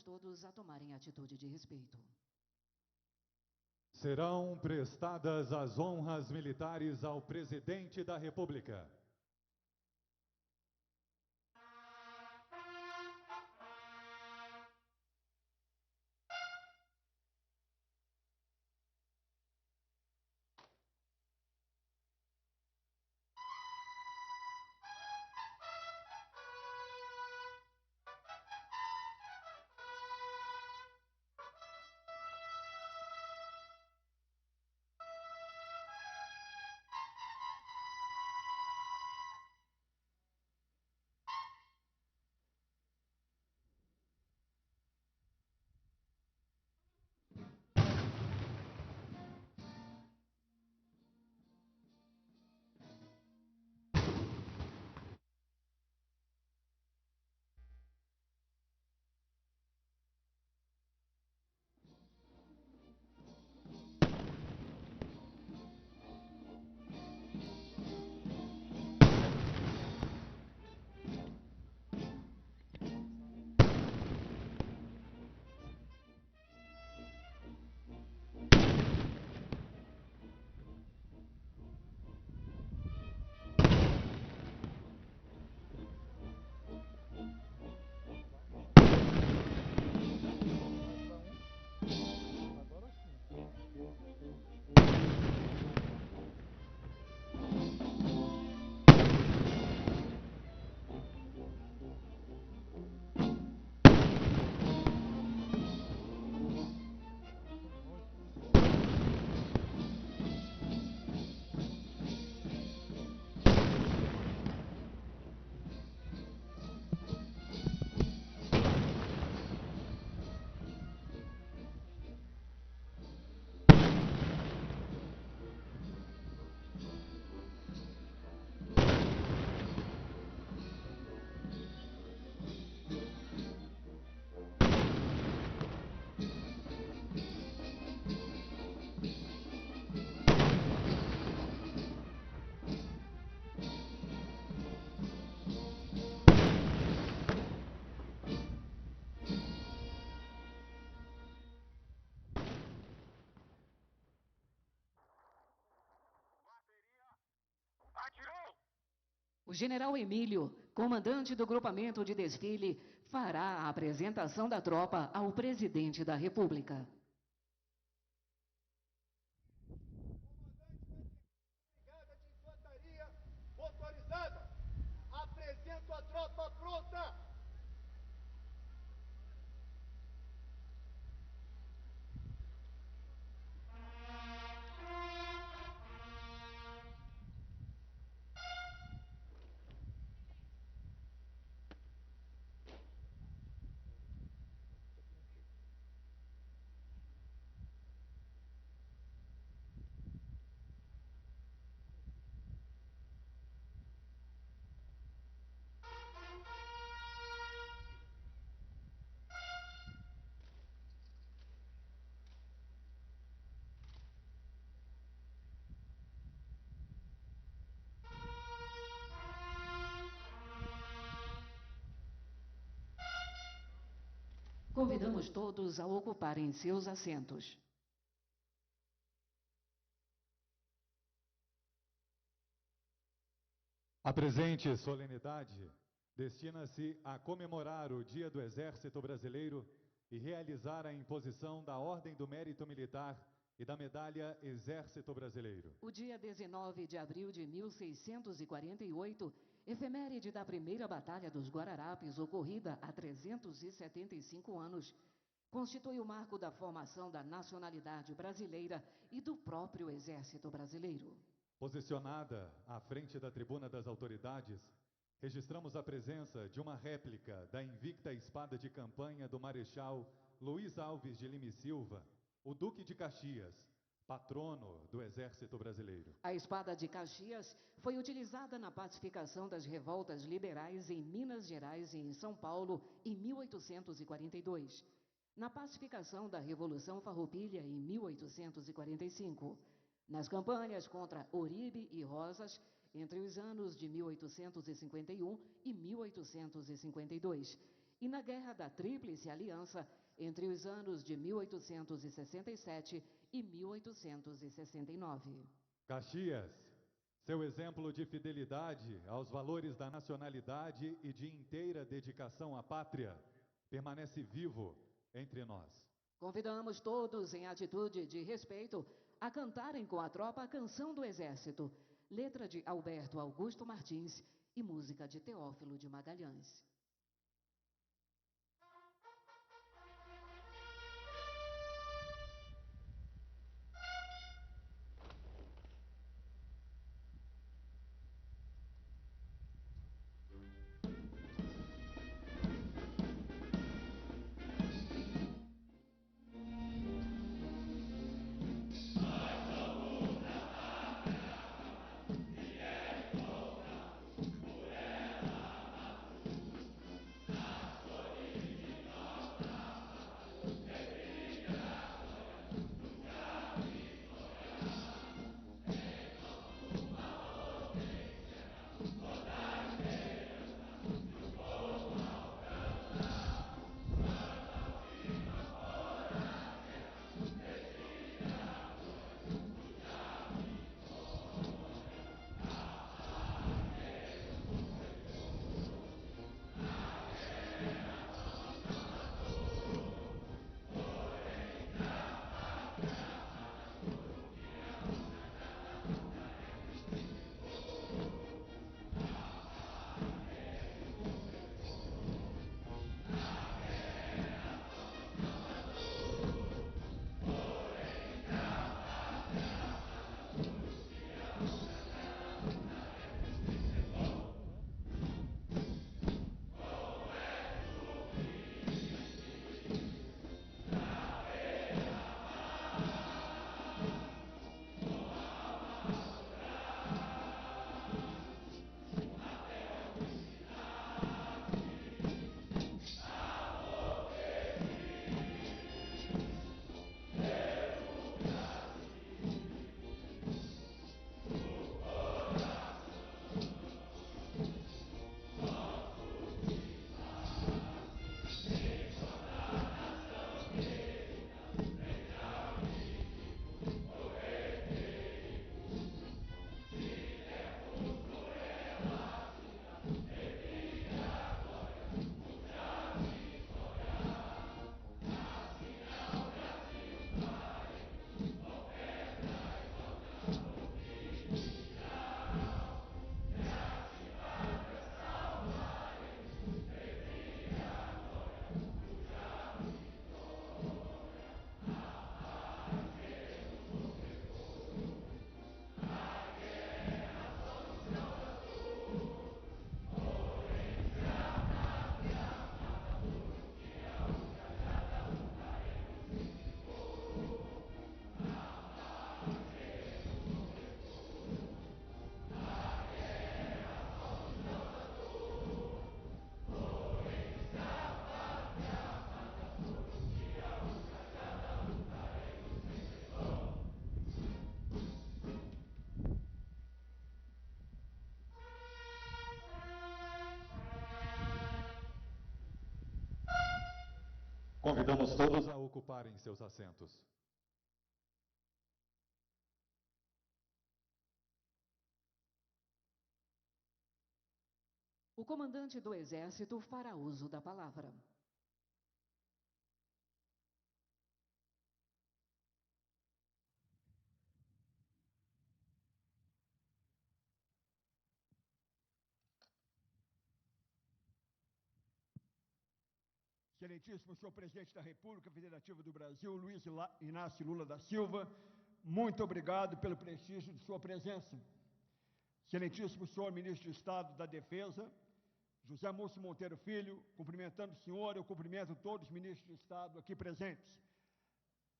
todos a tomarem atitude de respeito. Serão prestadas as honras militares ao Presidente da República. O general Emílio, comandante do grupamento de desfile, fará a apresentação da tropa ao presidente da República. Brigada de Infantaria Motorizada, apresento a tropa pronta. Convidamos todos a ocuparem seus assentos. A presente solenidade destina-se a comemorar o Dia do Exército Brasileiro e realizar a imposição da Ordem do Mérito Militar e da Medalha Exército Brasileiro. O dia 19 de abril de 1648, efeméride da primeira Batalha dos Guararapes, ocorrida há 375 anos, constitui o marco da formação da nacionalidade brasileira e do próprio Exército Brasileiro. Posicionada à frente da tribuna das autoridades, registramos a presença de uma réplica da invicta espada de campanha do Marechal Luiz Alves de Lima e Silva, o Duque de Caxias, patrono do Exército Brasileiro. A espada de Caxias foi utilizada na pacificação das revoltas liberais em Minas Gerais e em São Paulo em 1842, na pacificação da Revolução Farroupilha em 1845, nas campanhas contra Oribe e Rosas entre os anos de 1851 e 1852, e na Guerra da Tríplice Aliança entre os anos de 1867 e 1869. Caxias, seu exemplo de fidelidade aos valores da nacionalidade e de inteira dedicação à pátria permanece vivo entre nós. Convidamos todos, em atitude de respeito, a cantarem com a tropa a Canção do Exército, letra de Alberto Augusto Martins e música de Teófilo de Magalhães. Convidamos todos a ocuparem seus assentos. O comandante do Exército fará uso da palavra. Excelentíssimo senhor presidente da República Federativa do Brasil, Luiz Inácio Lula da Silva, muito obrigado pelo prestígio de sua presença. Excelentíssimo senhor ministro de Estado da Defesa, José Múcio Monteiro Filho, cumprimentando o senhor, eu cumprimento todos os ministros de Estado aqui presentes.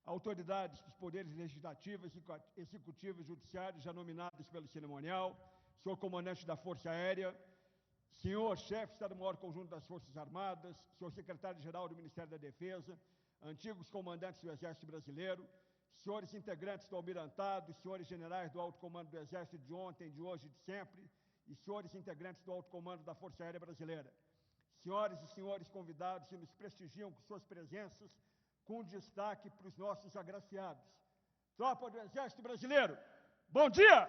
Autoridades dos poderes legislativos, executivos e judiciários já nominados pelo cerimonial, senhor comandante da Força Aérea, senhor chefe de Estado-Maior Conjunto das Forças Armadas, senhor secretário-geral do Ministério da Defesa, antigos comandantes do Exército Brasileiro, senhores integrantes do Almirantado, senhores generais do Alto Comando do Exército de ontem, de hoje e de sempre, e senhores integrantes do Alto Comando da Força Aérea Brasileira. senhoras e senhores convidados que nos prestigiam com suas presenças, com destaque para os nossos agraciados. Tropa do Exército Brasileiro, bom dia!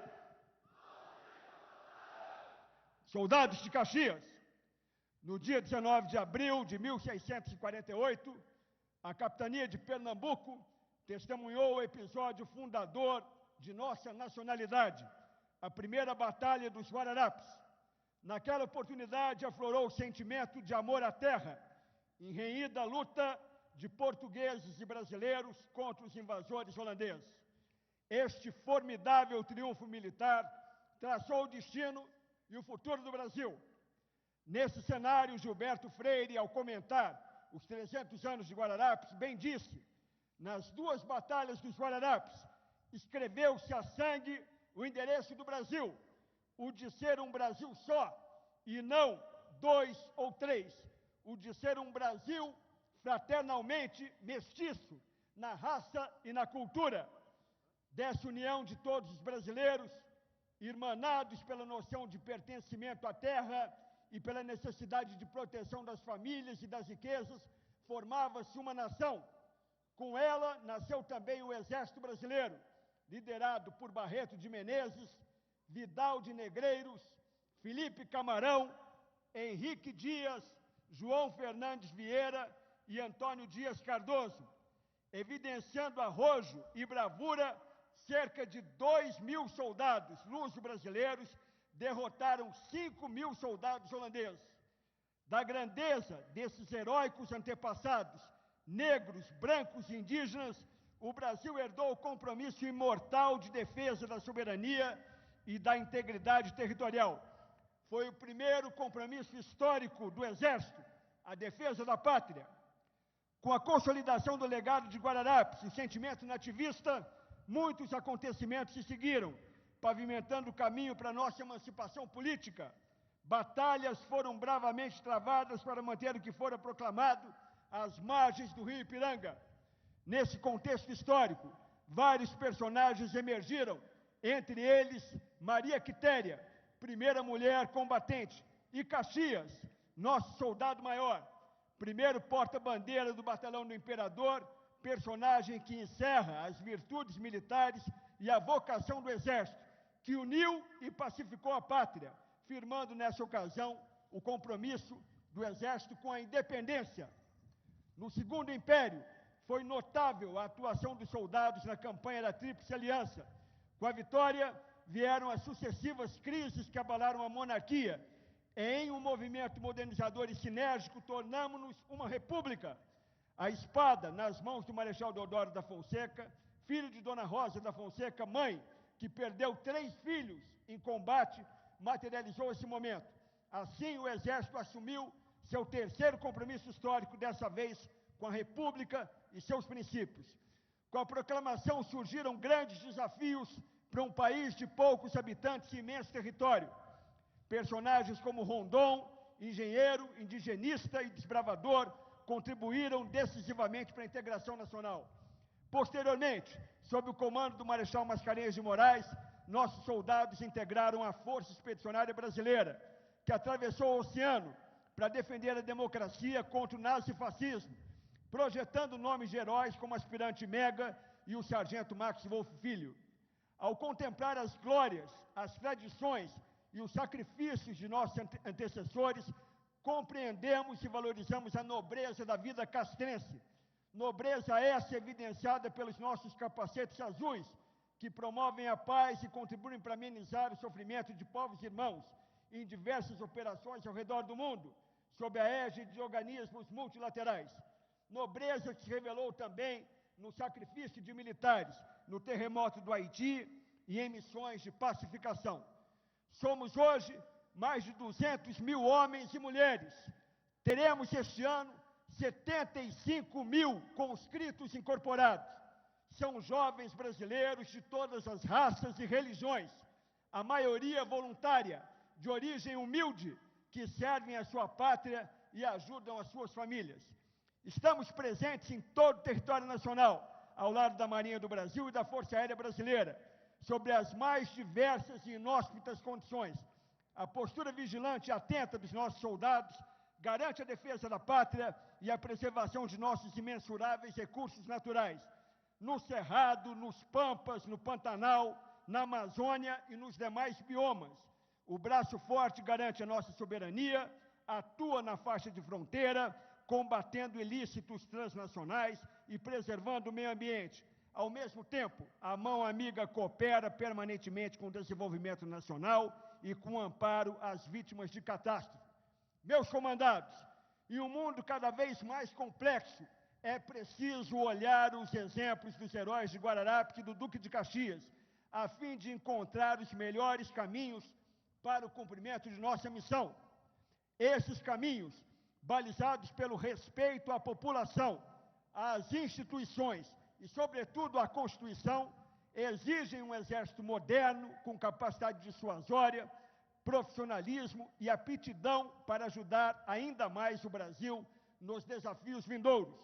Soldados de Caxias, no dia 19 de abril de 1648, a capitania de Pernambuco testemunhou o episódio fundador de nossa nacionalidade, a primeira Batalha dos Guararapes. Naquela oportunidade aflorou o sentimento de amor à terra, em renhida luta de portugueses e brasileiros contra os invasores holandeses. Este formidável triunfo militar traçou o destino e o futuro do Brasil. Nesse cenário, Gilberto Freire, ao comentar os 300 anos de Guararapes, bem disse: nas duas batalhas dos Guararapes, escreveu-se a sangue o endereço do Brasil, o de ser um Brasil só, e não 2 ou 3, o de ser um Brasil fraternalmente mestiço, na raça e na cultura, dessa união de todos os brasileiros, irmanados pela noção de pertencimento à terra e pela necessidade de proteção das famílias e das riquezas, formava-se uma nação. Com ela, nasceu também o Exército Brasileiro, liderado por Barreto de Menezes, Vidal de Negreiros, Felipe Camarão, Henrique Dias, João Fernandes Vieira e Antônio Dias Cardoso, evidenciando arrojo e bravura. Cerca de 2.000 soldados luso-brasileiros derrotaram 5.000 soldados holandeses. Da grandeza desses heróicos antepassados, negros, brancos e indígenas, o Brasil herdou o compromisso imortal de defesa da soberania e da integridade territorial. Foi o primeiro compromisso histórico do Exército, a defesa da pátria. Com a consolidação do legado de Guararapes e o sentimento nativista, muitos acontecimentos se seguiram, pavimentando o caminho para a nossa emancipação política. Batalhas foram bravamente travadas para manter o que fora proclamado às margens do rio Ipiranga. Nesse contexto histórico, vários personagens emergiram, entre eles Maria Quitéria, primeira mulher combatente, e Caxias, nosso soldado maior, primeiro porta-bandeira do Batalhão do Imperador, personagem que encerra as virtudes militares e a vocação do Exército, que uniu e pacificou a pátria, firmando nessa ocasião o compromisso do Exército com a independência. No Segundo Império, foi notável a atuação dos soldados na campanha da Tríplice Aliança. Com a vitória, vieram as sucessivas crises que abalaram a monarquia. Em um movimento modernizador e sinérgico, tornamo-nos uma república. A espada nas mãos do Marechal Deodoro da Fonseca, filho de Dona Rosa da Fonseca, mãe, que perdeu 3 filhos em combate, materializou esse momento. Assim, o Exército assumiu seu terceiro compromisso histórico, dessa vez com a República e seus princípios. Com a proclamação surgiram grandes desafios para um país de poucos habitantes e imenso território. Personagens como Rondon, engenheiro, indigenista e desbravador, contribuíram decisivamente para a integração nacional. Posteriormente, sob o comando do Marechal Mascarenhas de Moraes, nossos soldados integraram a Força Expedicionária Brasileira, que atravessou o oceano para defender a democracia contra o nazifascismo, projetando nomes de heróis como Aspirante Mega e o Sargento Max Wolff Filho. Ao contemplar as glórias, as tradições e os sacrifícios de nossos antecessores, compreendemos e valorizamos a nobreza da vida castrense. Nobreza essa evidenciada pelos nossos capacetes azuis, que promovem a paz e contribuem para amenizar o sofrimento de povos irmãos em diversas operações ao redor do mundo, sob a égide de organismos multilaterais. Nobreza que se revelou também no sacrifício de militares, no terremoto do Haiti e em missões de pacificação. Somos hoje mais de 200.000 homens e mulheres. Teremos este ano 75.000 conscritos incorporados. São jovens brasileiros de todas as raças e religiões, a maioria voluntária, de origem humilde, que servem a sua pátria e ajudam as suas famílias. Estamos presentes em todo o território nacional, ao lado da Marinha do Brasil e da Força Aérea Brasileira, sobre as mais diversas e inóspitas condições. A postura vigilante e atenta dos nossos soldados garante a defesa da pátria e a preservação de nossos imensuráveis recursos naturais, no Cerrado, nos Pampas, no Pantanal, na Amazônia e nos demais biomas. O braço forte garante a nossa soberania, atua na faixa de fronteira, combatendo ilícitos transnacionais e preservando o meio ambiente. Ao mesmo tempo, a mão amiga coopera permanentemente com o desenvolvimento nacional e com amparo às vítimas de catástrofe. Meus comandados, em um mundo cada vez mais complexo, é preciso olhar os exemplos dos heróis de Guararapes e do Duque de Caxias, a fim de encontrar os melhores caminhos para o cumprimento de nossa missão. Esses caminhos, balizados pelo respeito à população, às instituições e, sobretudo, à Constituição, exigem um exército moderno, com capacidade dissuasória, profissionalismo e aptidão para ajudar ainda mais o Brasil nos desafios vindouros.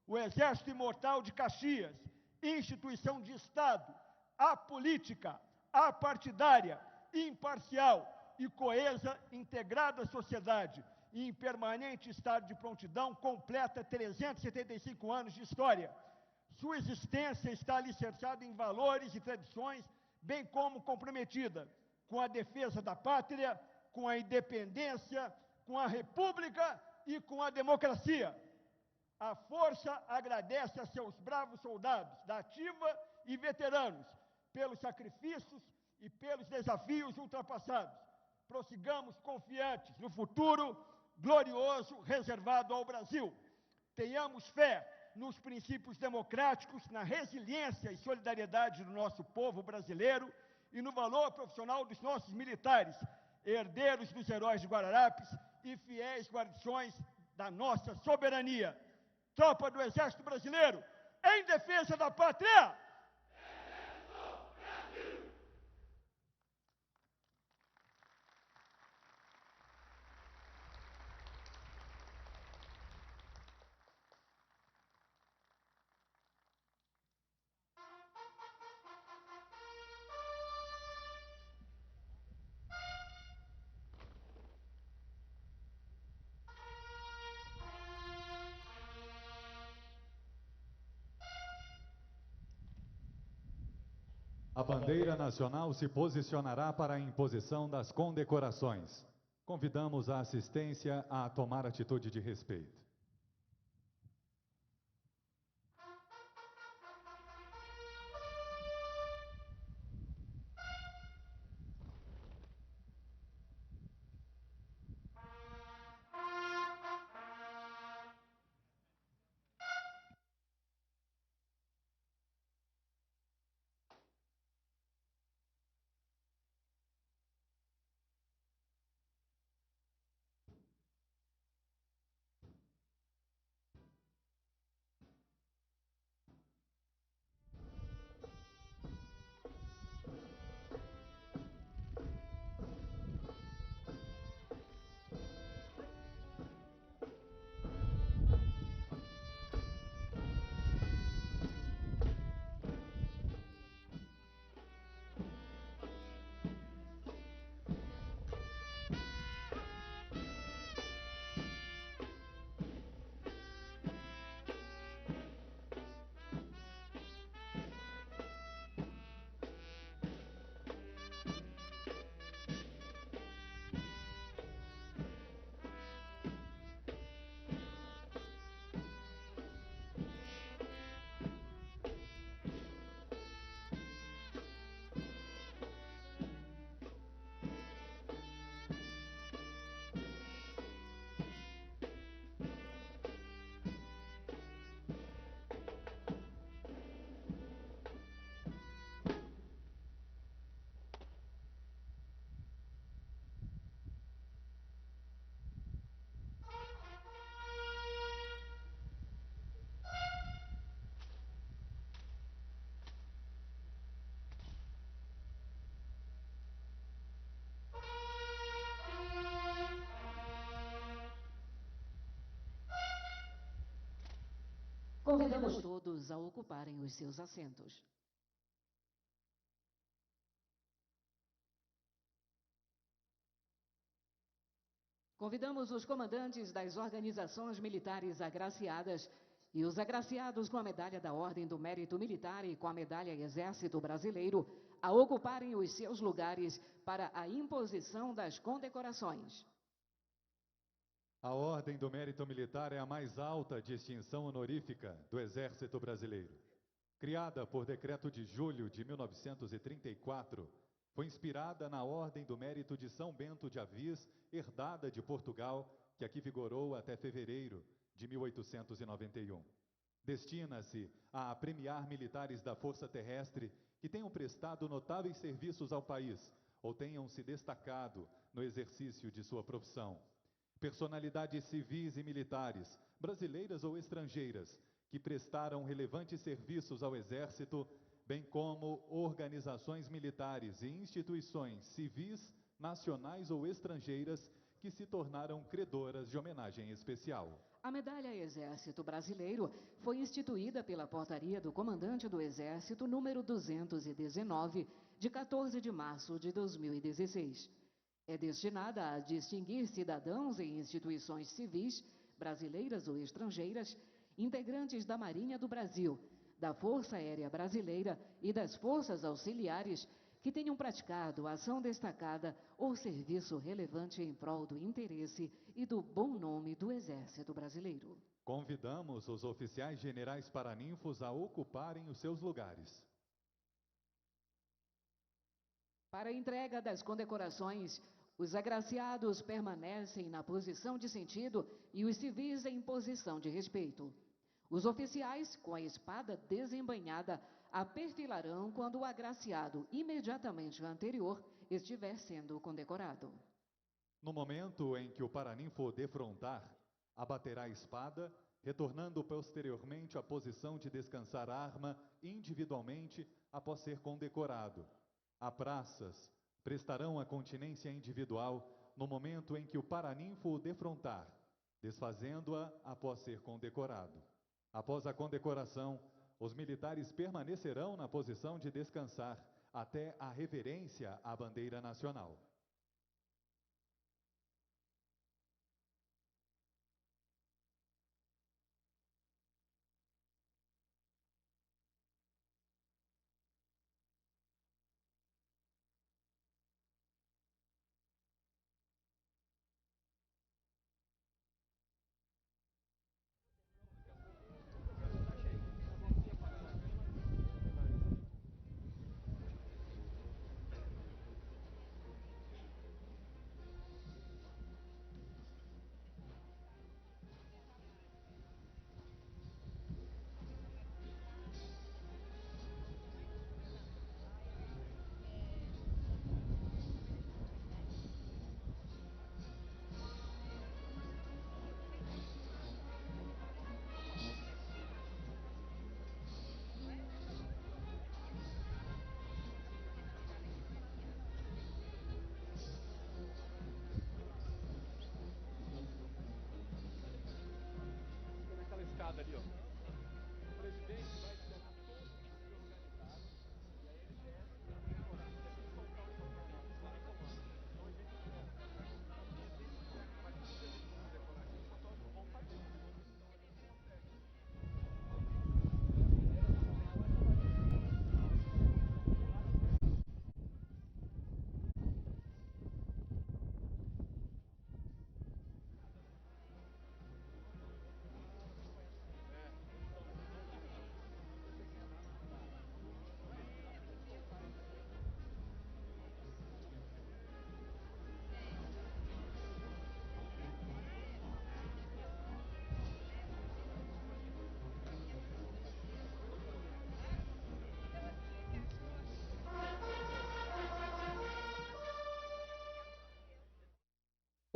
O Exército Imortal de Caxias, instituição de Estado, apolítica, apartidária, imparcial e coesa, integrada à sociedade e em permanente estado de prontidão, completa 375 anos de história. Sua existência está alicerçada em valores e tradições, bem como comprometida com a defesa da pátria, com a independência, com a república e com a democracia. A força agradece a seus bravos soldados da ativa e veteranos pelos sacrifícios e pelos desafios ultrapassados. Prossigamos confiantes no futuro glorioso reservado ao Brasil. Tenhamos fé nos princípios democráticos, na resiliência e solidariedade do nosso povo brasileiro e no valor profissional dos nossos militares, herdeiros dos heróis de Guararapes e fiéis guardiões da nossa soberania. Tropa do Exército Brasileiro, em defesa da pátria! A bandeira nacional se posicionará para a imposição das condecorações. Convidamos a assistência a tomar atitude de respeito. Convidamos todos a ocuparem os seus assentos. Convidamos os comandantes das organizações militares agraciadas e os agraciados com a medalha da Ordem do Mérito Militar e com a medalha Exército Brasileiro a ocuparem os seus lugares para a imposição das condecorações. A Ordem do Mérito Militar é a mais alta distinção honorífica do Exército Brasileiro. Criada por decreto de julho de 1934, foi inspirada na Ordem do Mérito de São Bento de Aviz, herdada de Portugal, que aqui vigorou até fevereiro de 1891. Destina-se a premiar militares da Força Terrestre que tenham prestado notáveis serviços ao país ou tenham se destacado no exercício de sua profissão. Personalidades civis e militares, brasileiras ou estrangeiras, que prestaram relevantes serviços ao Exército, bem como organizações militares e instituições civis, nacionais ou estrangeiras, que se tornaram credoras de homenagem especial. A medalha Exército Brasileiro foi instituída pela portaria do Comandante do Exército número 219, de 14 de março de 2016. É destinada a distinguir cidadãos e instituições civis, brasileiras ou estrangeiras, integrantes da Marinha do Brasil, da Força Aérea Brasileira e das Forças Auxiliares que tenham praticado ação destacada ou serviço relevante em prol do interesse e do bom nome do Exército Brasileiro. Convidamos os oficiais generais paraninfos a ocuparem os seus lugares. Para a entrega das condecorações, os agraciados permanecem na posição de sentido e os civis em posição de respeito. Os oficiais, com a espada desembainhada, a perfilarão quando o agraciado imediatamente anterior estiver sendo condecorado. No momento em que o paraninfo defrontar, abaterá a espada, retornando posteriormente à posição de descansar a arma individualmente após ser condecorado. A praças prestarão a continência individual no momento em que o paraninfo o defrontar, desfazendo-a após ser condecorado. Após a condecoração, os militares permanecerão na posição de descansar até a reverência à bandeira nacional. Naquela escada ali, ó. O presidente vai chamar todos os organizados e aí ele quer comemorar. Se a gente soltar o informação, está no comando. Então a gente vai fazer isso com decoração, só que vão fazer. Então a gente consegue.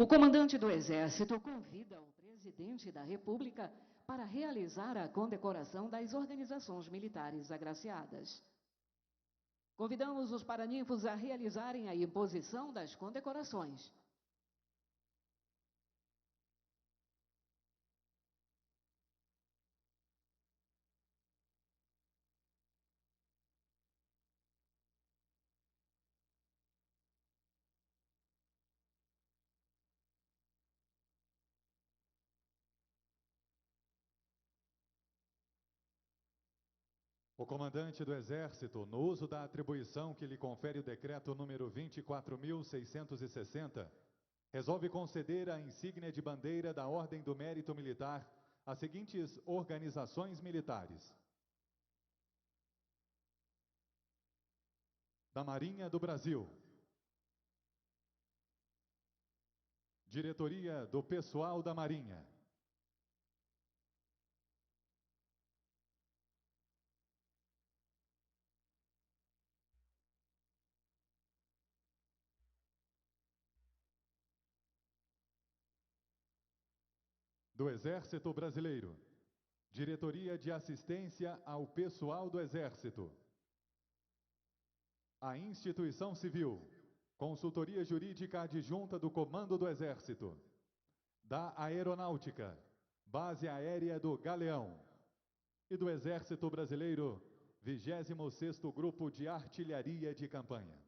O comandante do Exército convida o presidente da República para realizar a condecoração das organizações militares agraciadas. Convidamos os paraninfos a realizarem a imposição das condecorações. O comandante do Exército, no uso da atribuição que lhe confere o decreto número 24.660, resolve conceder a insígnia de bandeira da Ordem do Mérito Militar às seguintes organizações militares: da Marinha do Brasil, Diretoria do Pessoal da Marinha, do Exército Brasileiro, Diretoria de Assistência ao Pessoal do Exército, a Instituição Civil, Consultoria Jurídica Adjunta do Comando do Exército, da Aeronáutica, Base Aérea do Galeão, e do Exército Brasileiro, 26º Grupo de Artilharia de Campanha.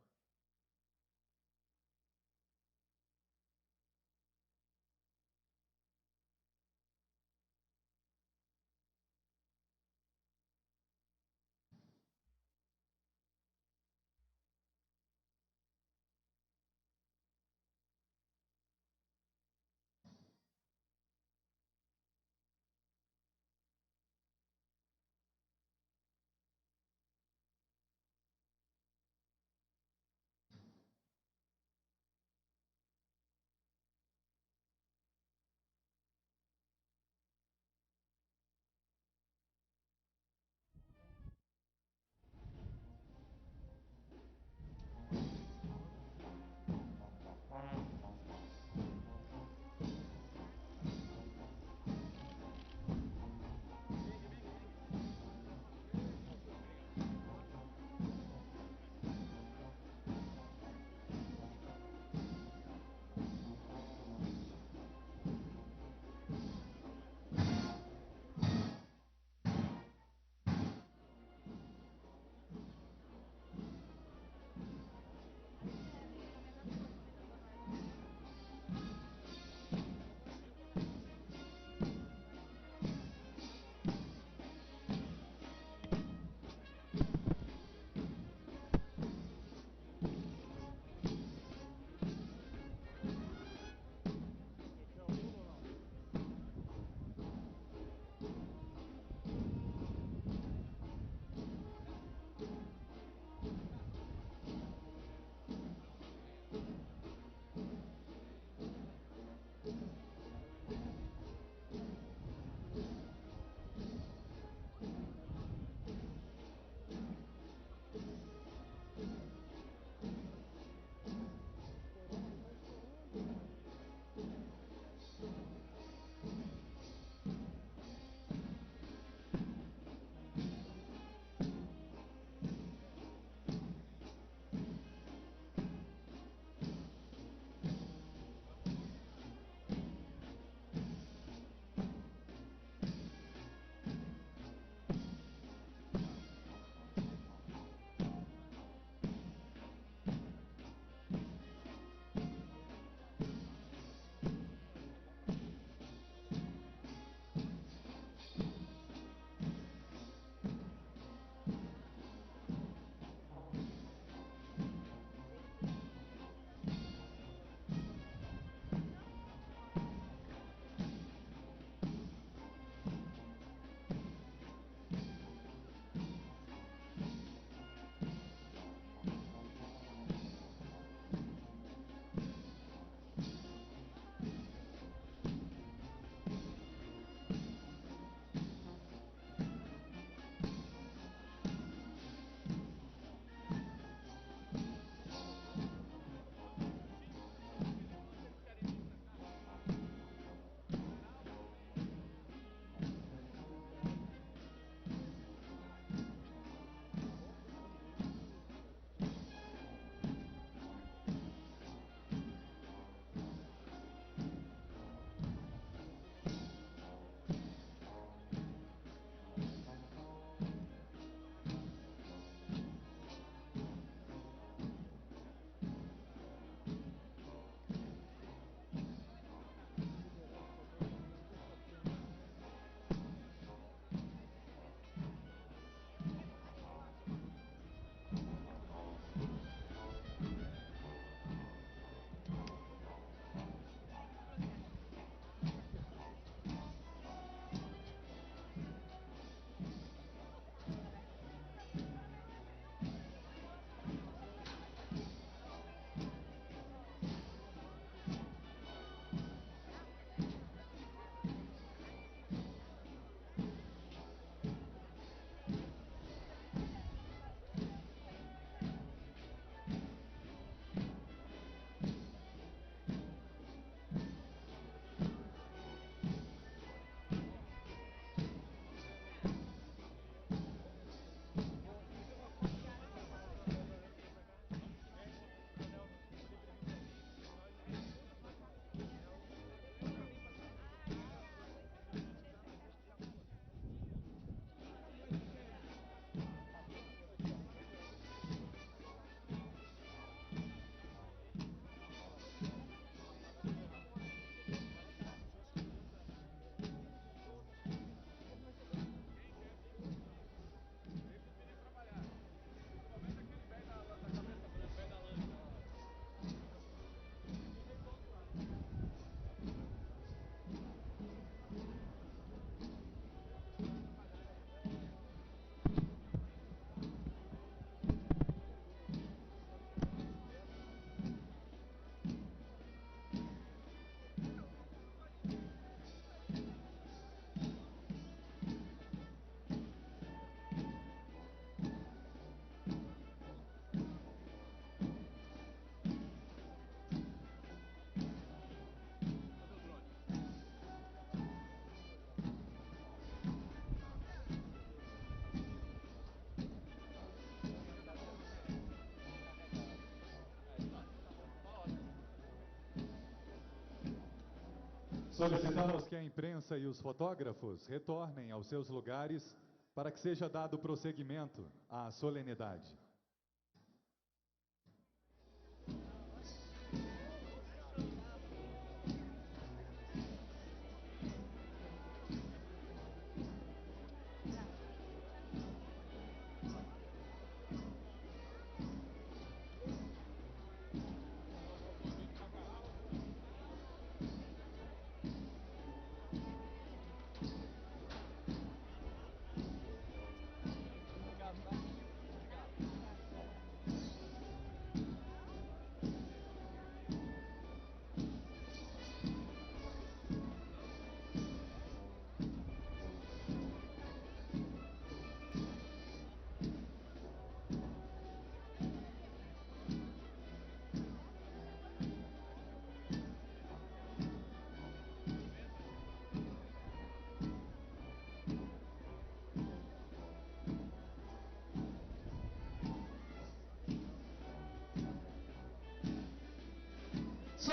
Solicitamos que a imprensa e os fotógrafos retornem aos seus lugares para que seja dado prosseguimento à solenidade.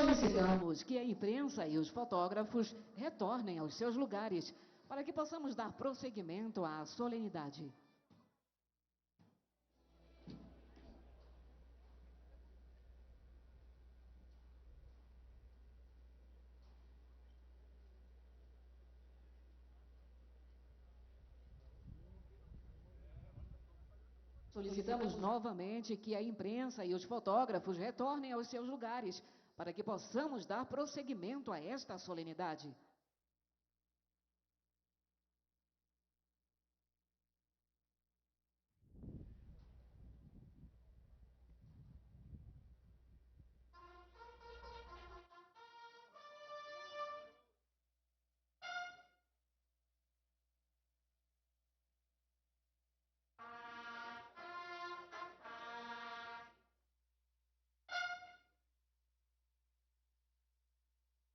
Solicitamos que a imprensa e os fotógrafos retornem aos seus lugares para que possamos dar prosseguimento à solenidade. Solicitamos novamente que a imprensa e os fotógrafos retornem aos seus lugares para que possamos dar prosseguimento a esta solenidade.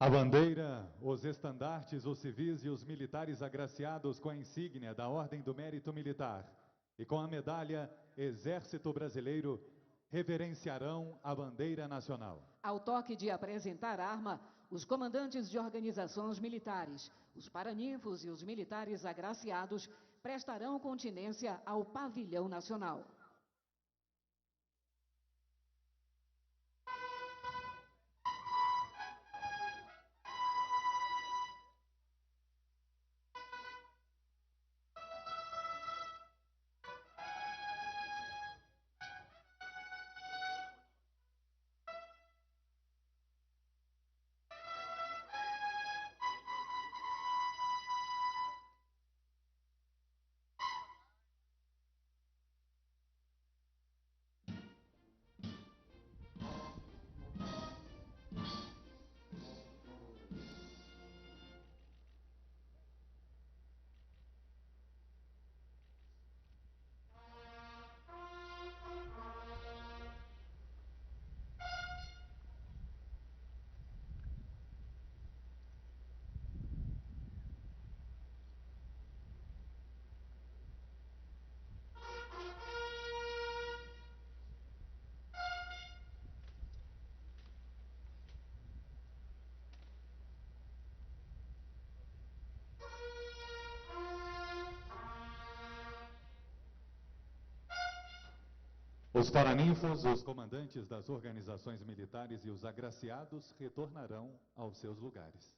A bandeira, os estandartes, os civis e os militares agraciados com a insígnia da Ordem do Mérito Militar e com a medalha Exército Brasileiro reverenciarão a bandeira nacional. Ao toque de apresentar arma, os comandantes de organizações militares, os paraninfos e os militares agraciados prestarão continência ao pavilhão nacional. Os paraninfos, os comandantes das organizações militares e os agraciados retornarão aos seus lugares.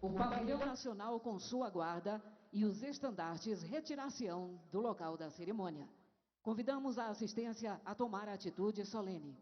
O pavilhão nacional com sua guarda e os estandartes retirar-se-ão do local da cerimônia. Convidamos a assistência a tomar a atitude solene.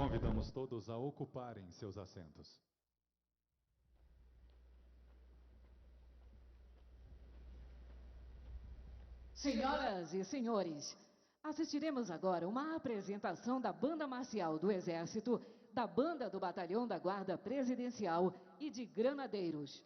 Convidamos todos a ocuparem seus assentos. Senhoras e senhores, assistiremos agora uma apresentação da Banda Marcial do Exército, da Banda do Batalhão da Guarda Presidencial e de Granadeiros.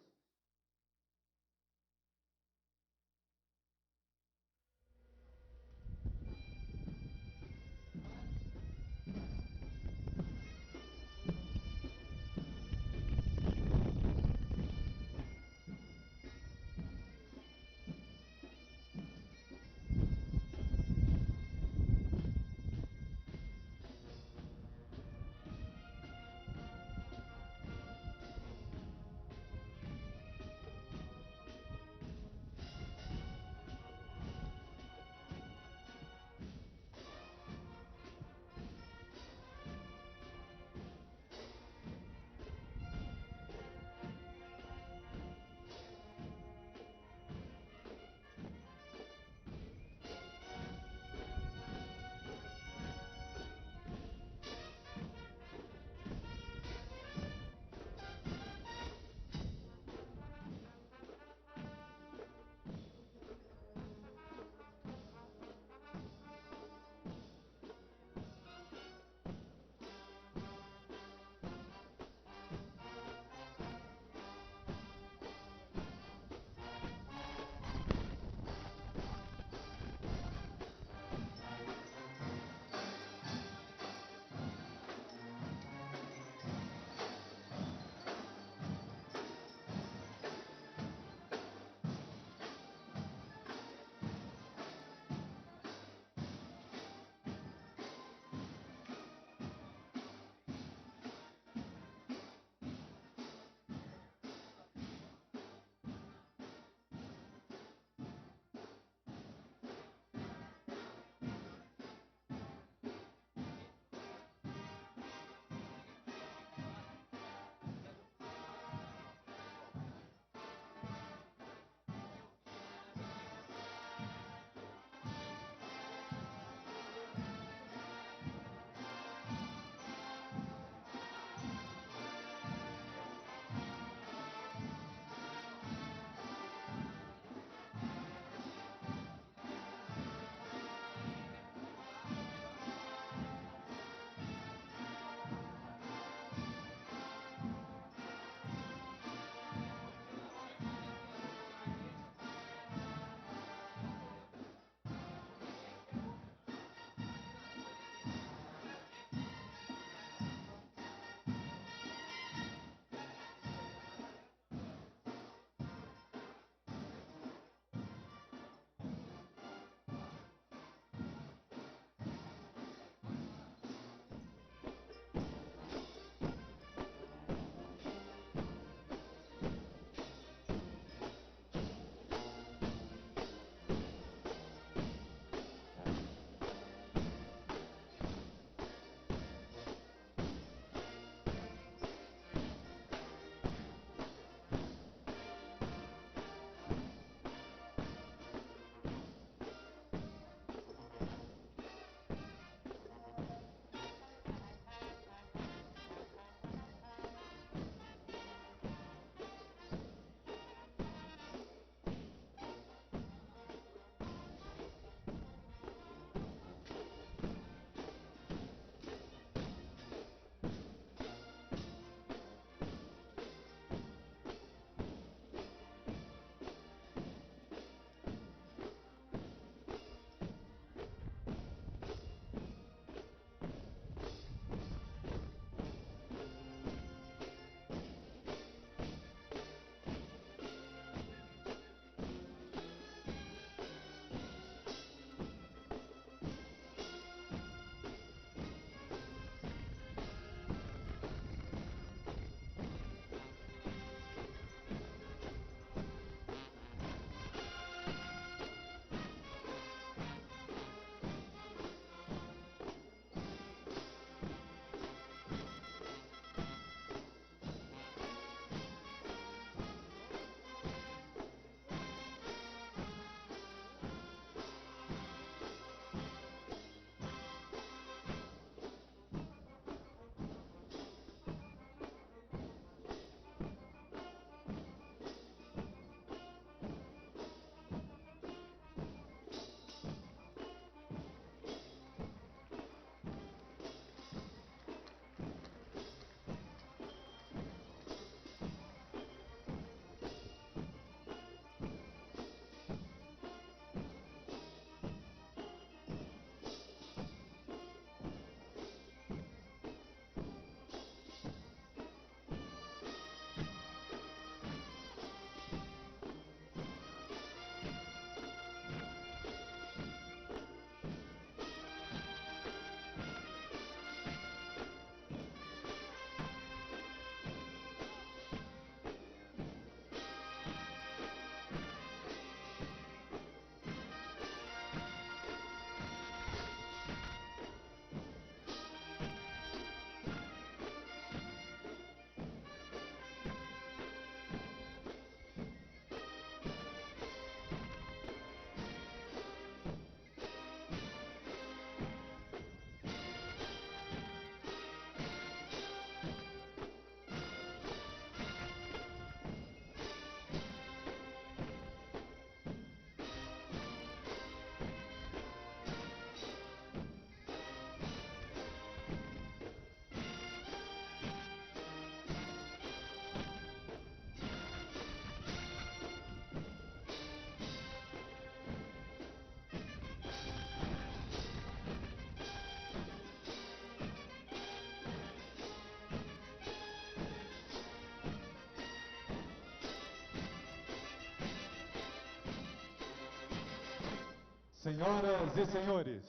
Senhoras e senhores,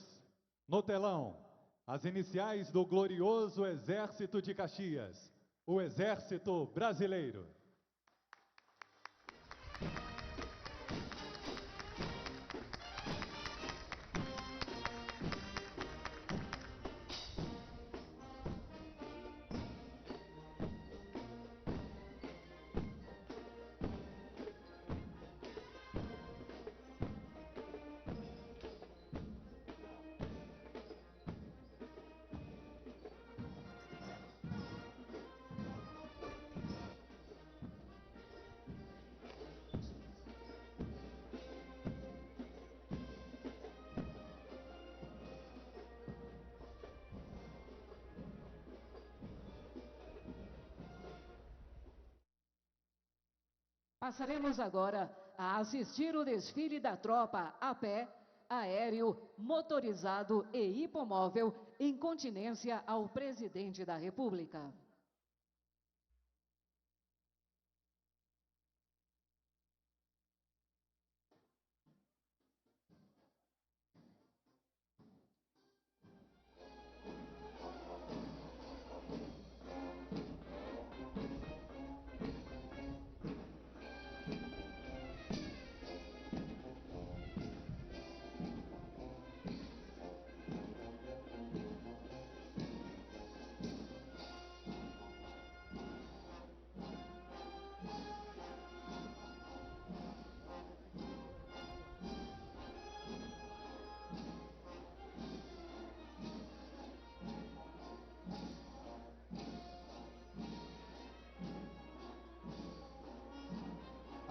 no telão, as iniciais do glorioso Exército de Caxias, o Exército Brasileiro. Passaremos agora a assistir o desfile da tropa a pé, aéreo, motorizado e hipomóvel em continência ao presidente da República.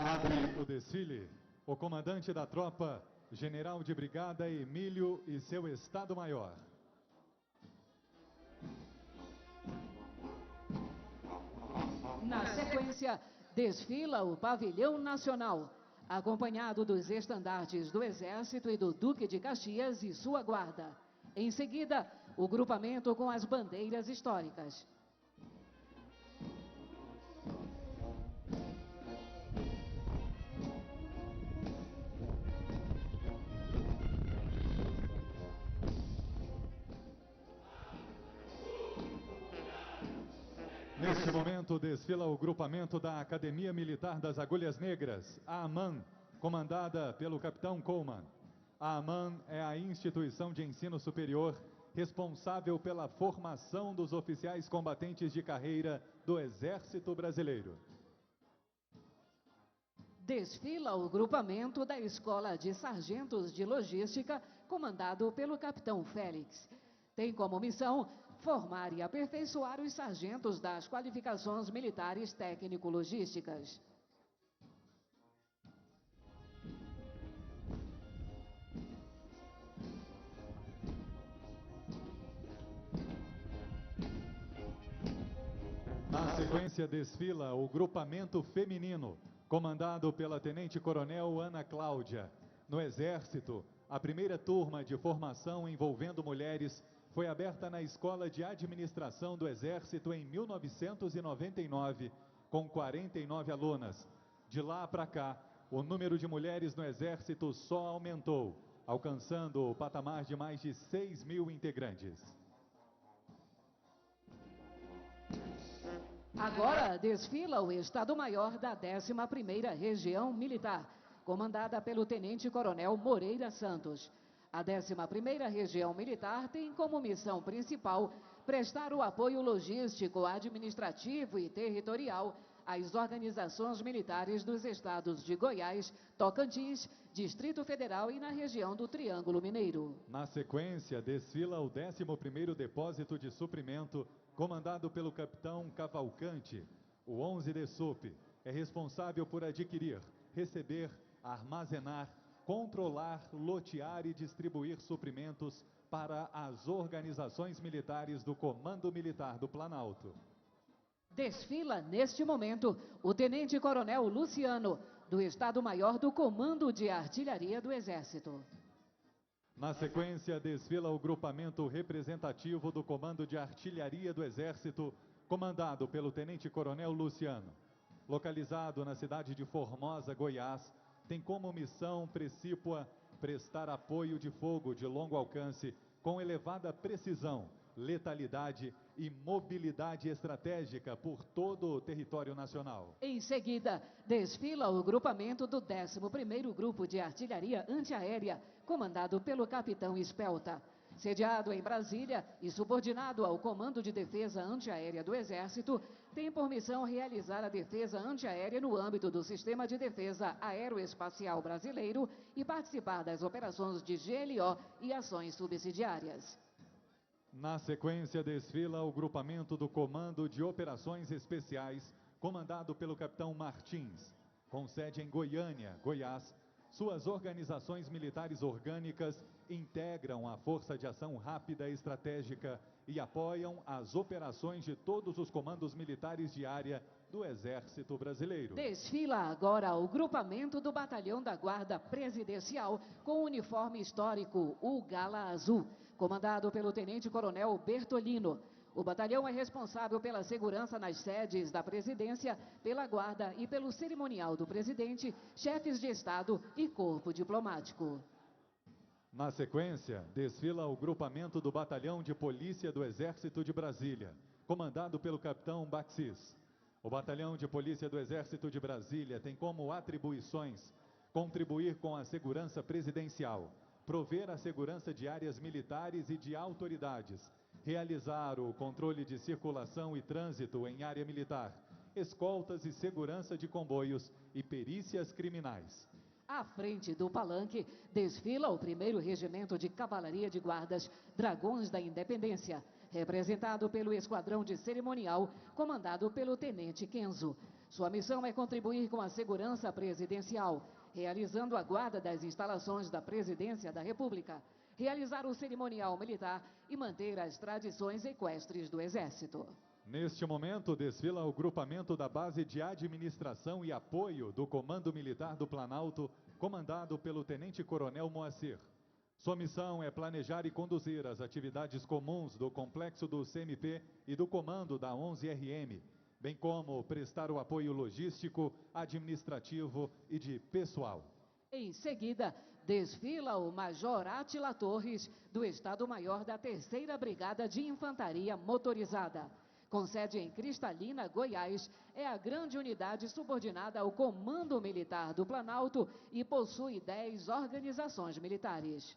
Abre o desfile o comandante da tropa, general de brigada Emílio e seu Estado-Maior. Na sequência, desfila o Pavilhão Nacional, acompanhado dos estandartes do Exército e do Duque de Caxias e sua guarda. Em seguida, o grupamento com as bandeiras históricas. Neste momento, desfila o grupamento da Academia Militar das Agulhas Negras, a AMAN, comandada pelo capitão Coleman. A AMAN é a instituição de ensino superior responsável pela formação dos oficiais combatentes de carreira do Exército Brasileiro. Desfila o grupamento da Escola de Sargentos de Logística, comandado pelo capitão Félix. Tem como missão formar e aperfeiçoar os sargentos das qualificações militares técnico-logísticas. Na sequência, desfila o grupamento feminino, comandado pela Tenente-Coronel Ana Cláudia. No Exército, a primeira turma de formação envolvendo mulheres foi aberta na Escola de Administração do Exército em 1999, com 49 alunas. De lá para cá, o número de mulheres no Exército só aumentou, alcançando o patamar de mais de 6.000 integrantes. Agora desfila o Estado-Maior da 11ª Região Militar, comandada pelo Tenente-Coronel Moreira Santos. A 11ª Região Militar tem como missão principal prestar o apoio logístico, administrativo e territorial às organizações militares dos estados de Goiás, Tocantins, Distrito Federal e na região do Triângulo Mineiro. Na sequência, desfila o 11º Depósito de Suprimento, comandado pelo capitão Cavalcante. O 11 DSUP é responsável por adquirir, receber, armazenar, controlar, lotear e distribuir suprimentos para as organizações militares do Comando Militar do Planalto. Desfila, neste momento, o Tenente-Coronel Luciano, do Estado-Maior do Comando de Artilharia do Exército. Na sequência, desfila o grupamento representativo do Comando de Artilharia do Exército, comandado pelo Tenente-Coronel Luciano. Localizado na cidade de Formosa, Goiás, tem como missão precípua prestar apoio de fogo de longo alcance com elevada precisão, letalidade e mobilidade estratégica por todo o território nacional. Em seguida, desfila o grupamento do 11º Grupo de Artilharia Antiaérea, comandado pelo capitão Espelta. Sediado em Brasília e subordinado ao Comando de Defesa Antiaérea do Exército, tem por missão realizar a defesa antiaérea no âmbito do Sistema de Defesa Aeroespacial Brasileiro e participar das operações de GLO e ações subsidiárias. Na sequência, desfila o grupamento do Comando de Operações Especiais, comandado pelo capitão Martins, com sede em Goiânia, Goiás. Suas organizações militares orgânicas integram a Força de Ação Rápida e Estratégica e apoiam as operações de todos os comandos militares de área do Exército Brasileiro. Desfila agora o grupamento do Batalhão da Guarda Presidencial com o uniforme histórico, o Gala Azul, comandado pelo Tenente-Coronel Bertolino. O batalhão é responsável pela segurança nas sedes da presidência, pela guarda e pelo cerimonial do presidente, chefes de Estado e corpo diplomático. Na sequência, desfila o grupamento do Batalhão de Polícia do Exército de Brasília, comandado pelo capitão Baxis. O Batalhão de Polícia do Exército de Brasília tem como atribuições contribuir com a segurança presidencial, prover a segurança de áreas militares e de autoridades, realizar o controle de circulação e trânsito em área militar, escoltas e segurança de comboios e perícias criminais. À frente do palanque, desfila o 1º Regimento de Cavalaria de Guardas Dragões da Independência, representado pelo Esquadrão de Cerimonial, comandado pelo Tenente Kenzo. Sua missão é contribuir com a segurança presidencial, realizando a guarda das instalações da Presidência da República, realizar o cerimonial militar e manter as tradições equestres do Exército. Neste momento, desfila o grupamento da Base de Administração e Apoio do Comando Militar do Planalto, comandado pelo Tenente-Coronel Moacir. Sua missão é planejar e conduzir as atividades comuns do complexo do CMP e do comando da 11RM, bem como prestar o apoio logístico, administrativo e de pessoal. Em seguida, desfila o Major Átila Torres, do Estado-Maior da 3ª Brigada de Infantaria Motorizada. Com sede em Cristalina, Goiás, é a grande unidade subordinada ao Comando Militar do Planalto e possui 10 organizações militares.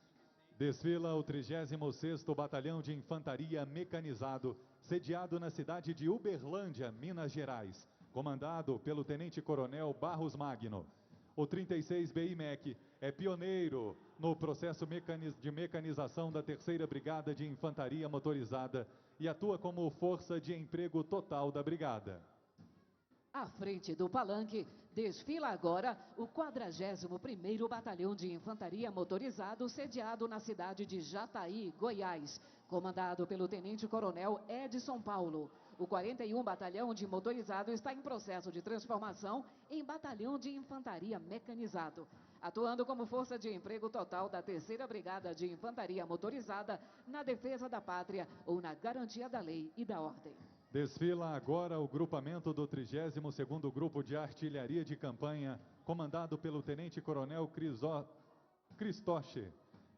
Desfila o 36º Batalhão de Infantaria Mecanizado, sediado na cidade de Uberlândia, Minas Gerais, comandado pelo Tenente-Coronel Barros Magno. O 36 BIMEC é pioneiro no processo de mecanização da 3ª Brigada de Infantaria Motorizada e atua como força de emprego total da brigada. À frente do palanque, desfila agora o 41º Batalhão de Infantaria Motorizado, sediado na cidade de Jataí, Goiás, comandado pelo Tenente-Coronel Edson Paulo. O 41 Batalhão de Motorizado está em processo de transformação em Batalhão de Infantaria Mecanizado, atuando como força de emprego total da 3ª Brigada de Infantaria Motorizada na defesa da pátria ou na garantia da lei e da ordem. Desfila agora o grupamento do 32º Grupo de Artilharia de Campanha, comandado pelo Tenente-Coronel Cristoche.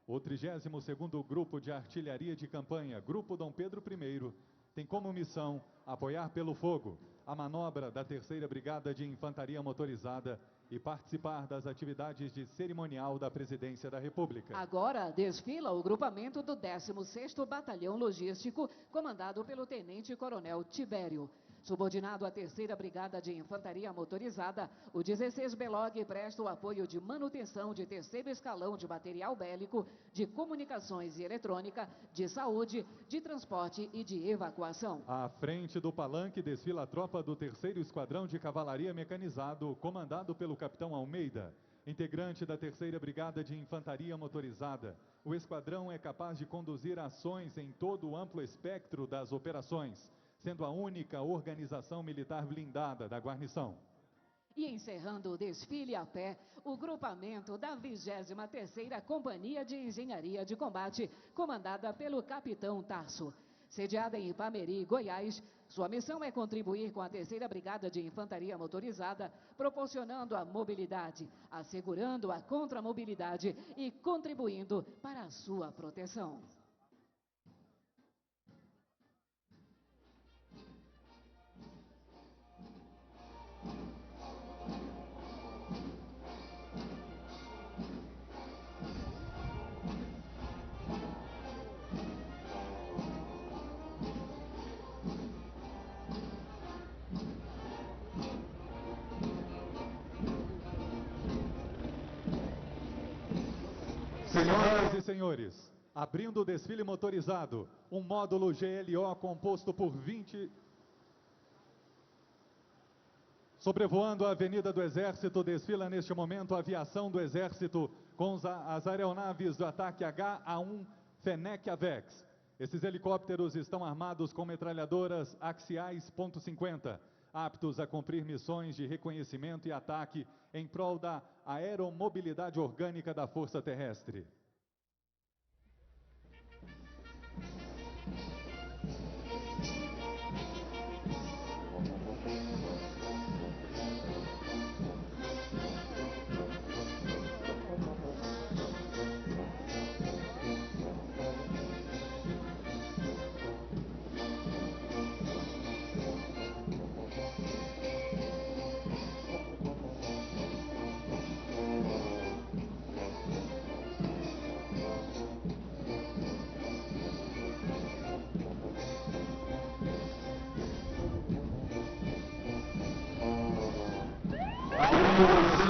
O 32º Grupo de Artilharia de Campanha, Grupo Dom Pedro I, tem como missão apoiar pelo fogo a manobra da 3ª Brigada de Infantaria Motorizada e participar das atividades de cerimonial da Presidência da República. Agora desfila o grupamento do 16º Batalhão Logístico, comandado pelo Tenente-Coronel Tibério. Subordinado à 3ª Brigada de Infantaria Motorizada, o 16 BELOG presta o apoio de manutenção de 3º escalão de material bélico, de comunicações e eletrônica, de saúde, de transporte e de evacuação. À frente do palanque desfila a tropa do 3º Esquadrão de Cavalaria Mecanizado, comandado pelo capitão Almeida. Integrante da 3ª Brigada de Infantaria Motorizada, o esquadrão é capaz de conduzir ações em todo o amplo espectro das operações, sendo a única organização militar blindada da guarnição. E encerrando o desfile a pé, o grupamento da 23ª Companhia de Engenharia de Combate, comandada pelo capitão Tarso. Sediada em Ipameri, Goiás, sua missão é contribuir com a 3ª Brigada de Infantaria Motorizada, proporcionando a mobilidade, assegurando a contramobilidade e contribuindo para a sua proteção. Senhoras e senhores, abrindo o desfile motorizado, um módulo GLO composto por 20... Sobrevoando a Avenida do Exército, desfila neste momento a aviação do Exército com as aeronaves do ataque HA-1 Fennec Avex. Esses helicópteros estão armados com metralhadoras axiais .50, aptos a cumprir missões de reconhecimento e ataque em prol da aeromobilidade orgânica da Força Terrestre.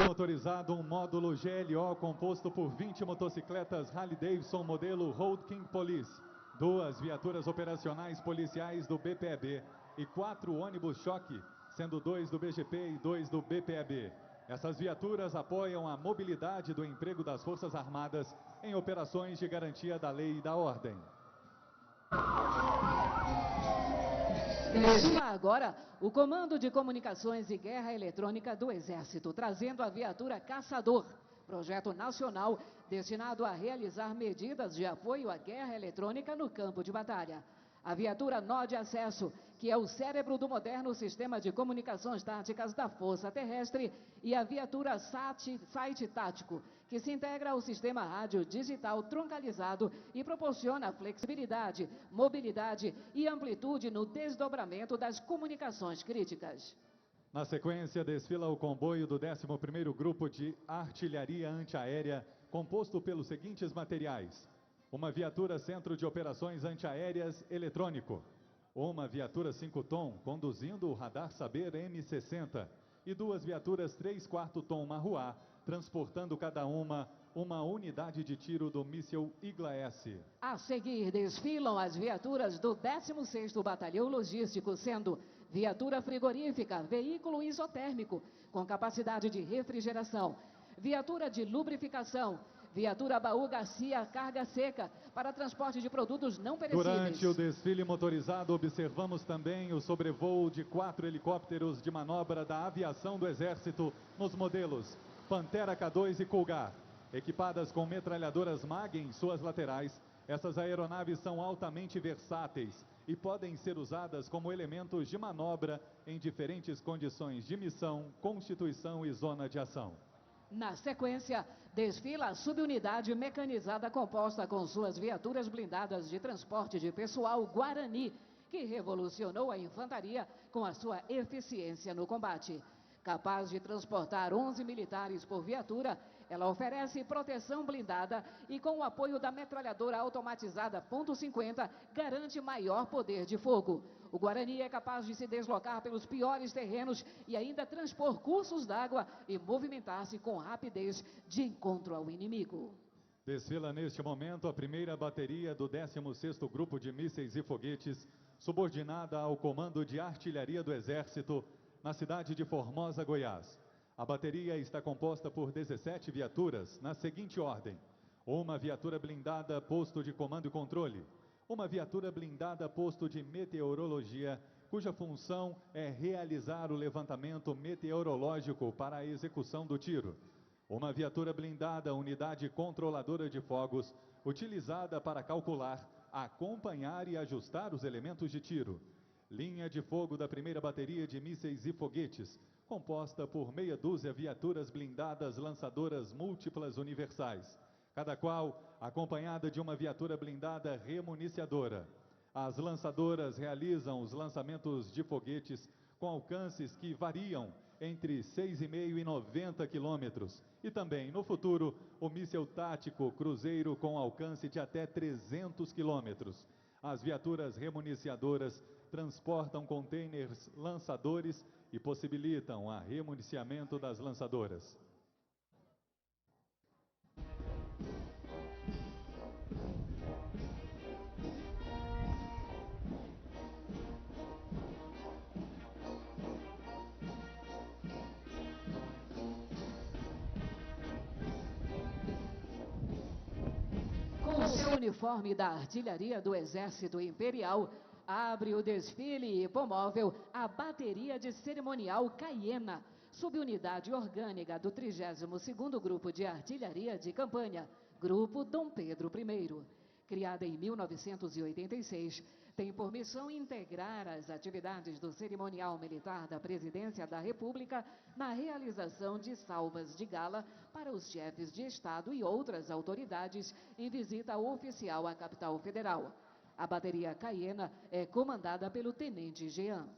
Motorizado, um módulo GLO composto por 20 motocicletas Harley-Davidson modelo Road King Police, 2 viaturas operacionais policiais do BPEB e 4 ônibus choque, sendo 2 do BGP e 2 do BPEB. Essas viaturas apoiam a mobilidade do emprego das Forças Armadas em operações de garantia da lei e da ordem. Desfila agora o Comando de Comunicações e Guerra Eletrônica do Exército, trazendo a viatura Caçador, projeto nacional destinado a realizar medidas de apoio à guerra eletrônica no campo de batalha. A viatura Nó de Acesso, que é o cérebro do moderno sistema de comunicações táticas da Força Terrestre, e a viatura Site Tático, que se integra ao sistema rádio digital troncalizado e proporciona flexibilidade, mobilidade e amplitude no desdobramento das comunicações críticas. Na sequência, desfila o comboio do 11º Grupo de Artilharia Antiaérea, composto pelos seguintes materiais: uma viatura Centro de Operações Antiaéreas eletrônico, uma viatura 5 tom conduzindo o radar Saber M60 e 2 viaturas 3/4 tom Marruá, transportando cada uma unidade de tiro do míssil Igla-S. A seguir, desfilam as viaturas do 16º Batalhão Logístico, sendo viatura frigorífica, veículo isotérmico, com capacidade de refrigeração, viatura de lubrificação, viatura Baú Garcia Carga Seca, para transporte de produtos não perecíveis. Durante o desfile motorizado, observamos também o sobrevoo de 4 helicópteros de manobra da aviação do Exército nos modelos Pantera K2 e Cougar. Equipadas com metralhadoras MAG em suas laterais, essas aeronaves são altamente versáteis e podem ser usadas como elementos de manobra em diferentes condições de missão, constituição e zona de ação. Na sequência, desfila a subunidade mecanizada composta com suas viaturas blindadas de transporte de pessoal Guarani, que revolucionou a infantaria com a sua eficiência no combate. Capaz de transportar 11 militares por viatura, ela oferece proteção blindada e, com o apoio da metralhadora automatizada .50, garante maior poder de fogo. O Guarani é capaz de se deslocar pelos piores terrenos e ainda transpor cursos d'água e movimentar-se com rapidez de encontro ao inimigo. Desfila neste momento a primeira bateria do 16º Grupo de Mísseis e Foguetes, subordinada ao Comando de Artilharia do Exército, na cidade de Formosa, Goiás. A bateria está composta por 17 viaturas, na seguinte ordem: uma viatura blindada, posto de comando e controle, uma viatura blindada, posto de meteorologia, cuja função é realizar o levantamento meteorológico para a execução do tiro, uma viatura blindada, unidade controladora de fogos, utilizada para calcular acompanhar e ajustar os elementos de tiro. Linha de fogo da primeira bateria de mísseis e foguetes, composta por meia dúzia viaturas blindadas lançadoras múltiplas universais, cada qual acompanhada de uma viatura blindada remuniciadora. As lançadoras realizam os lançamentos de foguetes com alcances que variam entre 6,5 e 90 quilômetros. E também, no futuro, o míssil tático cruzeiro com alcance de até 300 quilômetros. As viaturas remuniciadoras transportam containers lançadores e possibilitam o remuniciamento das lançadoras. O uniforme da artilharia do Exército Imperial abre o desfile hipomóvel a bateria de cerimonial Caiena, subunidade orgânica do 32º Grupo de Artilharia de Campanha, Grupo Dom Pedro I. Criada em 1986, tem por missão integrar as atividades do cerimonial militar da Presidência da República na realização de salvas de gala para os chefes de Estado e outras autoridades em visita oficial à capital federal. A bateria Caiena é comandada pelo Tenente Jean.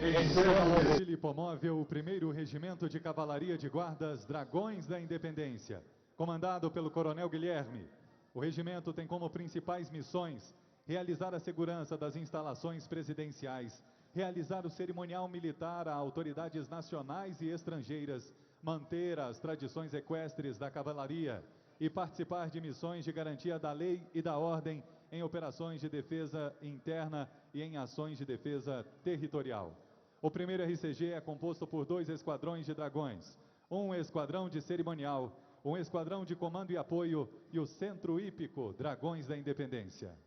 Encerra o desfile hipomóvel o 1º Regimento de Cavalaria de Guardas Dragões da Independência, comandado pelo Coronel Guilherme. O regimento tem como principais missões realizar a segurança das instalações presidenciais, realizar o cerimonial militar a autoridades nacionais e estrangeiras, manter as tradições equestres da cavalaria e participar de missões de garantia da lei e da ordem em operações de defesa interna e em ações de defesa territorial. O 1º RCG é composto por 2 esquadrões de dragões, um esquadrão de cerimonial, um esquadrão de comando e apoio e o Centro Hípico Dragões da Independência.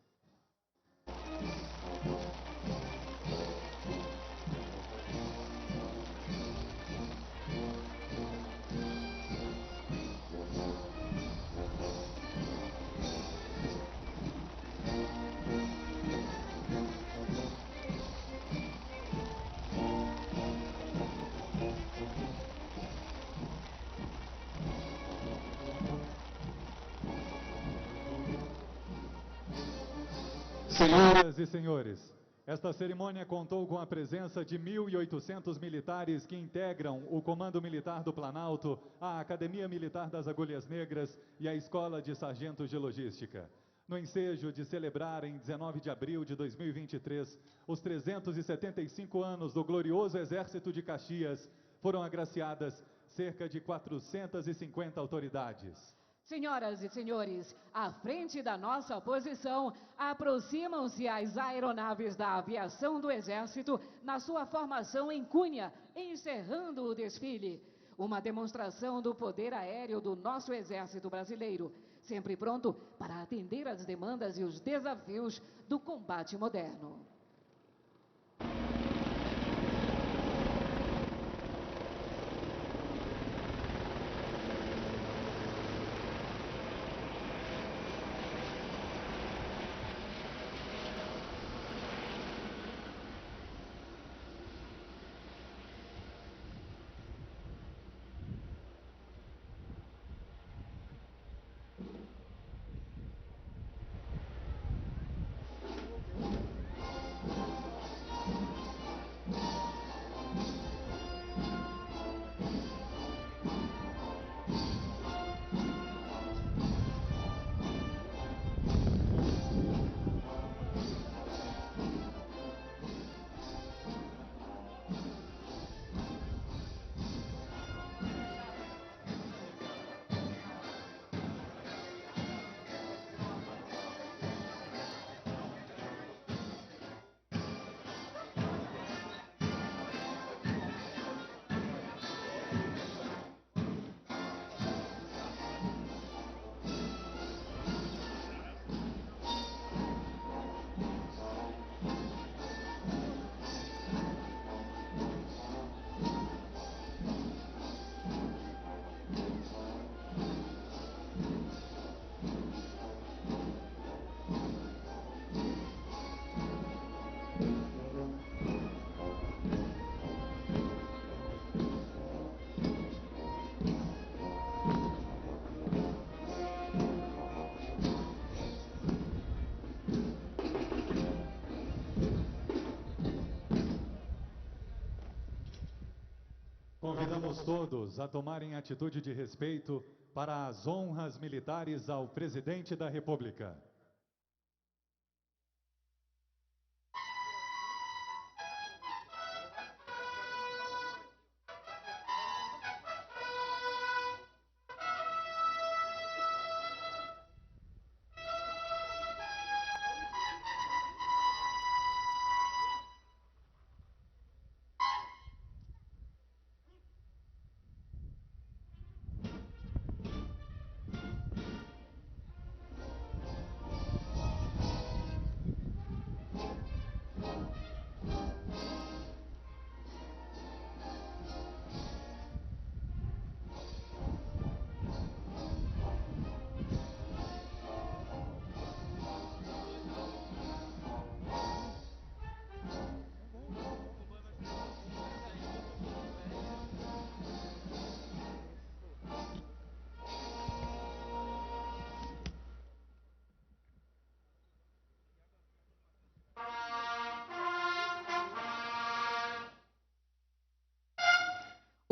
Senhoras e senhores, esta cerimônia contou com a presença de 1.800 militares que integram o Comando Militar do Planalto, a Academia Militar das Agulhas Negras e a Escola de Sargentos de Logística. No ensejo de celebrar em 19 de abril de 2023 os 375 anos do glorioso Exército de Caxias, foram agraciadas cerca de 450 autoridades. Senhoras e senhores, à frente da nossa posição, aproximam-se as aeronaves da aviação do Exército na sua formação em Cunha, encerrando o desfile. Uma demonstração do poder aéreo do nosso Exército brasileiro, sempre pronto para atender às demandas e os desafios do combate moderno. todos a tomarem atitude de respeito para as honras militares ao Presidente da República.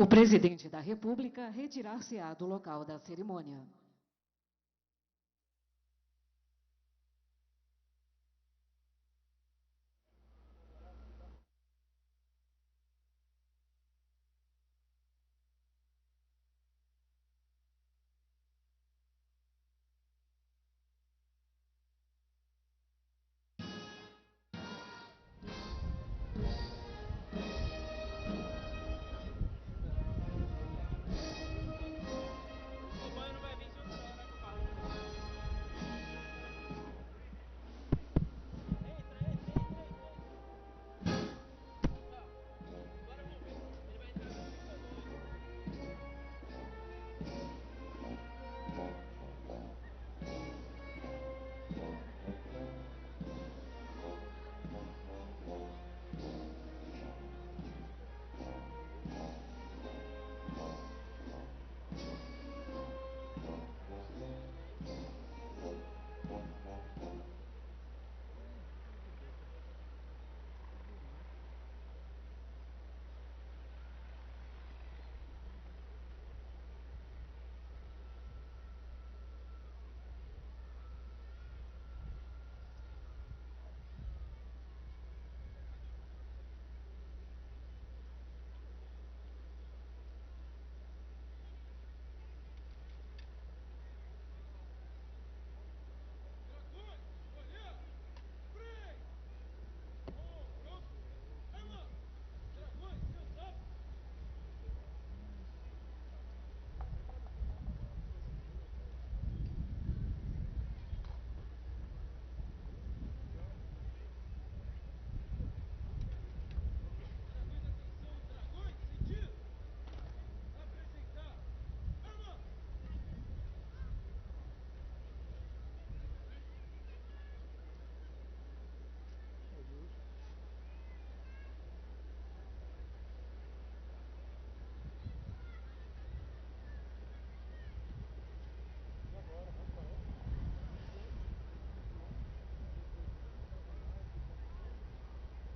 O Presidente da República retirar-se-á do local da cerimônia.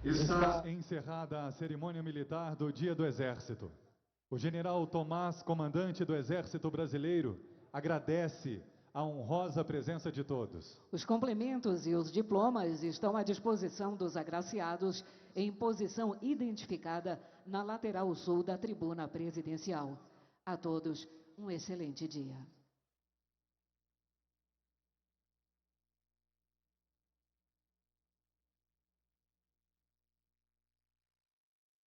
Está encerrada a cerimônia militar do Dia do Exército. O general Tomás, comandante do Exército Brasileiro, agradece a honrosa presença de todos. Os complementos e os diplomas estão à disposição dos agraciados em posição identificada na lateral sul da tribuna presidencial. A todos, um excelente dia.